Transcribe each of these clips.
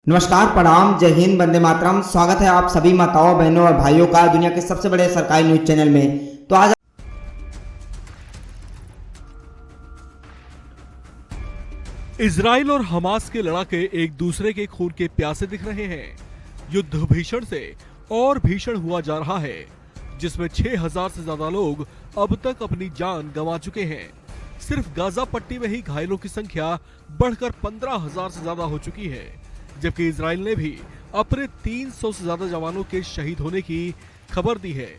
नमस्कार, प्रणाम, जय हिंद, वंदे मातरम। स्वागत है आप सभी माताओं, बहनों और भाइयों का दुनिया के सबसे बड़े सरकारी न्यूज चैनल में। तो आज इजराइल और हमास के लड़ाके एक दूसरे के खून के प्यासे दिख रहे हैं। युद्ध भीषण से और भीषण हुआ जा रहा है, जिसमें 6000 से ज्यादा लोग अब तक अपनी जान गंवा चुके हैं। सिर्फ गाजा पट्टी में ही घायलों की संख्या बढ़कर 15,000 से ज्यादा हो चुकी है, जबकि इजराइल ने भी अपने 300 से ज्यादा जवानों के शहीद होने की खबर दी है।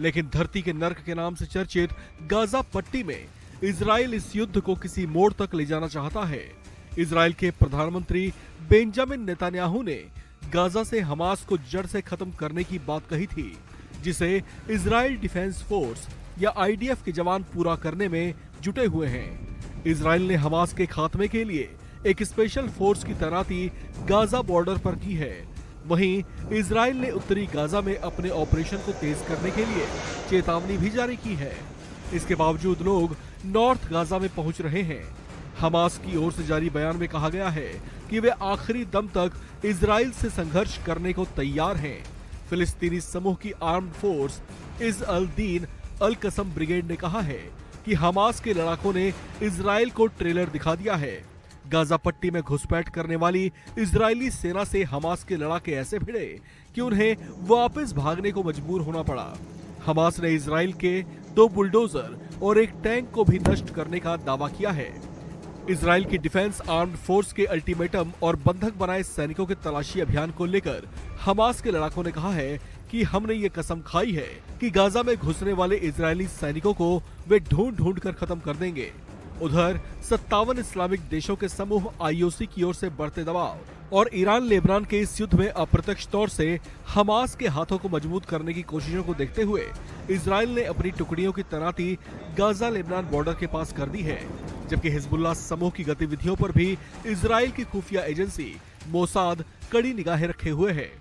लेकिन धरती के नर्क के नाम से चर्चित गाजा पट्टी में इजराइल इस युद्ध को किसी मोड़ तक ले जाना चाहता है। इजराइल के प्रधानमंत्री बेंजामिन नेतन्याहू ने गाजा से हमास को जड़ से खत्म करने की बात कही थी, जिसे इजराइल डिफेंस फोर्स या आईडीएफ के जवान पूरा करने में जुटे हुए हैं। इजराइल ने हमास के खात्मे के लिए एक स्पेशल फोर्स की तैनाती गाजा बॉर्डर पर की है। वहीं इजराइल ने उत्तरी गाजा में अपने ऑपरेशन को तेज करने के लिए चेतावनी भी जारी की है। इसके बावजूद लोग नॉर्थ गाजा में पहुंच रहे हैं। हमास की ओर से जारी बयान में कहा गया है कि वे आखिरी दम तक इजराइल से संघर्ष करने को तैयार हैं। फिलिस्तीनी समूह की आर्म्ड फोर्स इज़ अल दीन अल कसम ब्रिगेड ने कहा है कि हमास के लड़ाकों ने इजराइल को ट्रेलर दिखा दिया है। गाजा पट्टी में घुसपैठ करने वाली इजरायली सेना से हमास के लड़ाके ऐसे भिड़े कि उन्हें वापस भागने को मजबूर होना पड़ा। हमास ने इजराइल के 2 बुलडोजर और एक टैंक को भी नष्ट करने का दावा किया है। इजराइल की डिफेंस आर्म्ड फोर्स के अल्टीमेटम और बंधक बनाए सैनिकों के तलाशी अभियान को लेकर हमास के लड़ाकों ने कहा है कि हमने ये कसम खाई है कि गाजा में घुसने वाले इजरायली सैनिकों को वे ढूंढ ढूंढ कर खत्म कर देंगे। उधर 57 इस्लामिक देशों के समूह आईओसी की ओर से बढ़ते दबाव और ईरान लेबनान के इस युद्ध में अप्रत्यक्ष तौर से हमास के हाथों को मजबूत करने की कोशिशों को देखते हुए इजराइल ने अपनी टुकड़ियों की तैनाती गाजा लेबनान बॉर्डर के पास कर दी है। जबकि हिजबुल्लाह समूह की गतिविधियों पर भी इजराइल की खुफिया एजेंसी मोसाद कड़ी निगाहें रखे हुए है।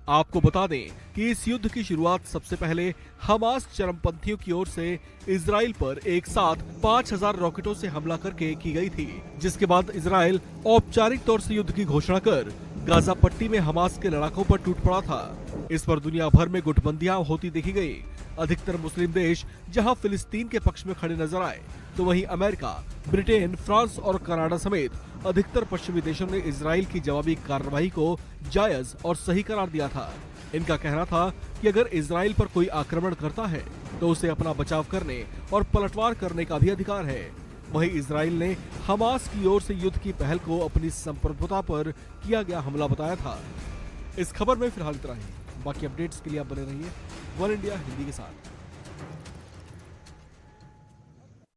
आपको बता दें कि इस युद्ध की शुरुआत सबसे पहले हमास चरमपंथियों की ओर से इजराइल पर एक साथ 5000 रॉकेटों से हमला करके की गई थी, जिसके बाद इजराइल औपचारिक तौर से युद्ध की घोषणा कर गाजा पट्टी में हमास के लड़ाकों पर टूट पड़ा था। इस पर दुनिया भर में गुटबंदियां होती देखी गई। अधिकतर मुस्लिम देश जहां फिलिस्तीन के पक्ष में खड़े नजर आए, तो वहीं अमेरिका, ब्रिटेन, फ्रांस और कनाडा समेत अधिकतर पश्चिमी देशों ने इजराइल की जवाबी कार्रवाई को जायज और सही करार दिया था। इनका कहना था कि अगर इजराइल पर कोई आक्रमण करता है तो उसे अपना बचाव करने और पलटवार करने का भी अधिकार है। वहीं इजराइल ने हमास की ओर से युद्ध की पहल को अपनी संप्रभुता पर किया गया हमला बताया था। इस खबर में फिलहाल इतना ही। बाकी अपडेट्स के लिए आप बने रहिए वन इंडिया हिंदी के साथ।